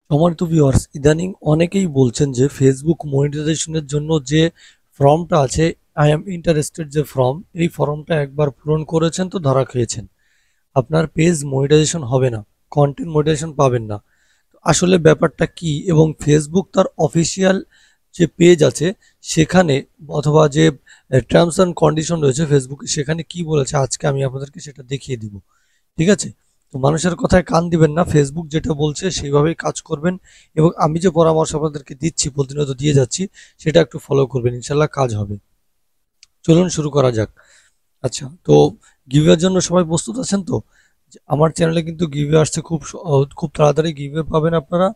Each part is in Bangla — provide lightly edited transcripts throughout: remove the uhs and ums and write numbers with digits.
সম্মানিত ভিউয়ার্স, ইদানিং অনেকেই বলছেন যে ফেসবুক মনিটাইজেশনের জন্য যে ফর্মটা আছে, আই এম ইন্টারেস্টেড যে ফর্ম, এই ফর্মটা একবার পূরণ করেছেন তো ধরা খেয়েছেন, আপনার পেজ মনিটাইজেশন হবে না, কন্টেন্ট মনিটাইজেশন পাবেন না। আসলে ব্যাপারটা কি এবং ফেসবুক তার অফিসিয়াল যে পেজ আছে সেখানে অথবা যে টার্মস অ্যান্ড কন্ডিশন রয়েছে ফেসবুকে, সেখানে কি বলেছে আজকে আমি আপনাদেরকে সেটা দেখিয়ে দিব। ঠিক আছে? তো মানুষের কথায় কান দিবেন না, ফেসবুক যেটা বলছে সেইভাবেই কাজ করবেন এবং আমি যে পরামর্শ আপনাদেরকে দিচ্ছি, প্রতিনিয়ত দিয়ে যাচ্ছি, সেটা একটু ফলো করবেন, ইনশাল্লাহ কাজ হবে। চলুন শুরু করা যাক। আচ্ছা, তো গিভওয়ের জন্য সবাই প্রস্তুত আছেন তো? আমার চ্যানেলে কিন্তু গিভওয়ে আসছে, খুব তাড়াতাড়ি গিভওয়ে পাবেন আপনারা।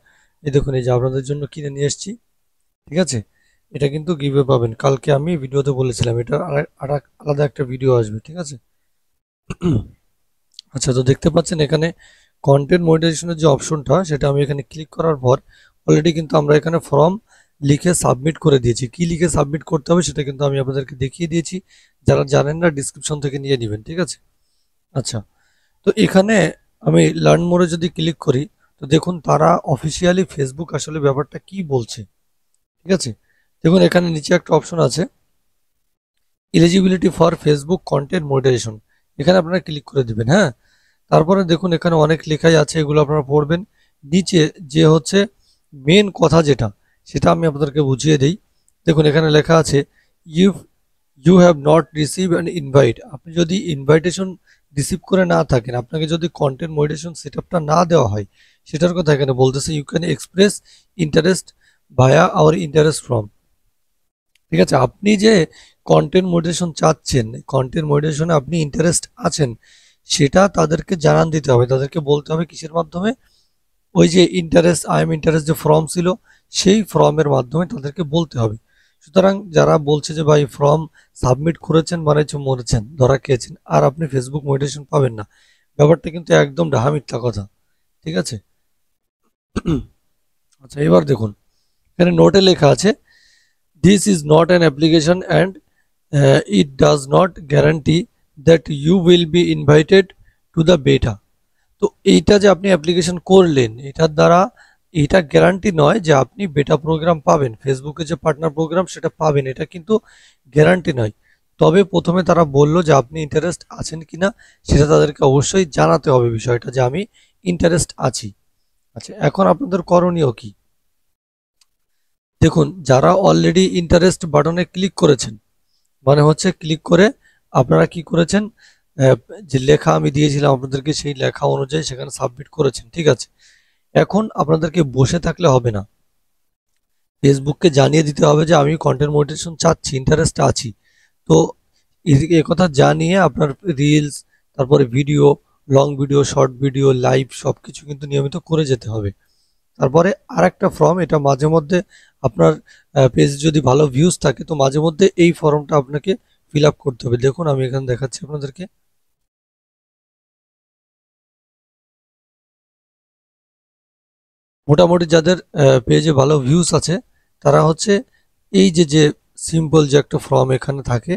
এই দেখুন, এই যে আপনাদের জন্য কিনে নিয়ে এসেছি। ঠিক আছে? এটা কিন্তু গিভওয়ে পাবেন, কালকে আমি ভিডিওতে বলেছিলাম, এটা আলাদা একটা ভিডিও আসবে। ঠিক আছে? আচ্ছা, তো দেখতে পাচ্ছেন এখানে কন্টেন্ট মনিটাইজেশনের যে অপশনটা, সেটা আমি এখানে ক্লিক করার পর অলরেডি কিন্তু আমরা এখানে ফর্ম লিখে সাবমিট করে দিয়েছি। কি লিখে সাবমিট করতে হবে সেটা কিন্তু আমি আপনাদেরকে দেখিয়ে দিয়েছি, যারা জানেন না ডিসক্রিপশন থেকে নিয়ে নেবেন। ঠিক আছে? আচ্ছা, তো এখানে আমি লার্ন মোরে যদি ক্লিক করি, তো দেখুন তারা অফিসিয়ালি ফেসবুক আসলে ব্যাপারটা কি বলছে। ঠিক আছে? দেখুন এখানে নিচে একটা অপশন আছে, eligibility for Facebook content monetization, এখানে আপনারা ক্লিক করে দিবেন। হ্যাঁ, তারপরে দেখুন এখানে অনেক লেখাই আছে, এগুলো আপনারা পড়বেন। নিচে যে হচ্ছে মেন কথা যেটা, সেটা আমি আপনাদেরকে বুঝিয়ে দিই। দেখুন এখানে লেখা আছে, if you have not receive an invite, আপনি যদি ইনভাইটেশন রিসিভ করে না থাকেন, আপনাকে যদি কন্টেন্ট মনিটাইজেশন সেটআপটা না দেওয়া হয়, সেটার কথা এখানে বলতেছে, you can express interest via our interest form. ঠিক আছে? আপনি যে কন্টেন্ট মনিটাইজেশন চাচ্ছেন, কন্টেন্ট মনিটাইজেশনে আপনি ইন্টারেস্ট আছেন, সেটা তাদেরকে জানান দিতে হবে, তাদেরকে বলতে হবে কিসের মাধ্যমে, ওই যে ইন্টারেস্ট, আই এম ইন্টারেস্ট যে ফর্ম ছিল, সেই ফর্মের মাধ্যমে তাদেরকে বলতে হবে। সুতরাং যারা বলছে যে ভাই ফর্ম সাবমিট করেছেন মানে হচ্ছে মরেছেন, ধরা খেয়েছেন, আর আপনি ফেসবুক মনিটাইজেশন পাবেন না, ব্যাপারটা কিন্তু একদম ডাহা মিথ্যা কথা। ঠিক আছে? আচ্ছা, এবার দেখুন এখানে নোটে লেখা আছে, this is not an application and it does not guarantee that you will be invited to the beta। তো এইটা যে আপনি অ্যাপ্লিকেশন করলেন, এটার দ্বারা এটা গ্যারান্টি নয় যে আপনি বেটা প্রোগ্রাম পাবেন, ফেসবুকে যে পার্টনার প্রোগ্রাম সেটা পাবেন, এটা কিন্তু গ্যারান্টি নয়। তবে প্রথমে তারা বলল যে আপনি ইন্টারেস্ট আছেন কিনা সেটা তাদেরকে অবশ্যই জানাতে হবে, বিষয়টা যে আমি ইন্টারেস্ট আছি। আচ্ছা, এখন আপনাদের করণীয় কি? দেখুন, যারা অলরেডি ইন্টারেস্ট বাটনে ক্লিক করেছেন, মানে হচ্ছে ক্লিক করে আপনারা কি করেছেন, আহ, যে লেখা আমি দিয়েছিলাম আপনাদেরকে, সেই লেখা অনুযায়ী সেখানে সাবমিট করেছেন। ঠিক আছে? এখন আপনাদেরকে বসে থাকলে হবে না, ফেসবুককে জানিয়ে দিতে হবে যে আমি কন্টেন্ট মনিটাইজেশন চাচ্ছি, ইন্টারেস্ট আছি। তো এদিকে কথা জানিয়ে আপনার রিলস, তারপরে video, long video, short video, live সবকিছু কিন্তু নিয়মিত করে যেতে হবে। তারপরে আরেকটা ফর্ম, এটা মাঝে মধ্যে আপনার পেজে যদি ভালো ভিউজ থাকে, তো মাঝে মধ্যে এই ফর্মটা আপনাকে ফিল আপ করতে হবে। দেখুন আমি এখানে দেখাচ্ছি আপনাদেরকে। মোটামুটি যাদের পেজে ভালো ভিউজ আছে, তারা হচ্ছে এই যে যে সিম্পল যে একটা ফর্ম এখানে থাকে,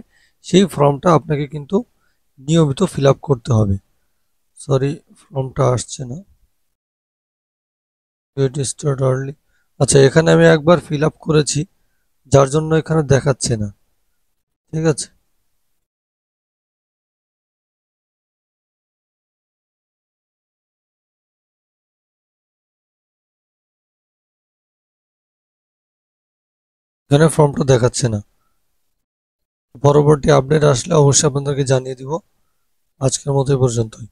সেই ফর্মটা আপনাকে কিন্তু নিয়মিত ফিল আপ করতে হবে। সরি, ফর্মটা আসছে না, গেট স্টার্ট আর্লি। আচ্ছা, এখানে আমি একবার ফিল আপ করেছি, যার জন্য এখানে দেখাচ্ছে না। ঠিক আছে? এখানে ফর্মটা দেখাচ্ছে না, পরবর্তী আপডেট আসলে অবশ্যই আপনাদেরকে জানিয়ে দিব। আজকের মতো এই পর্যন্তই।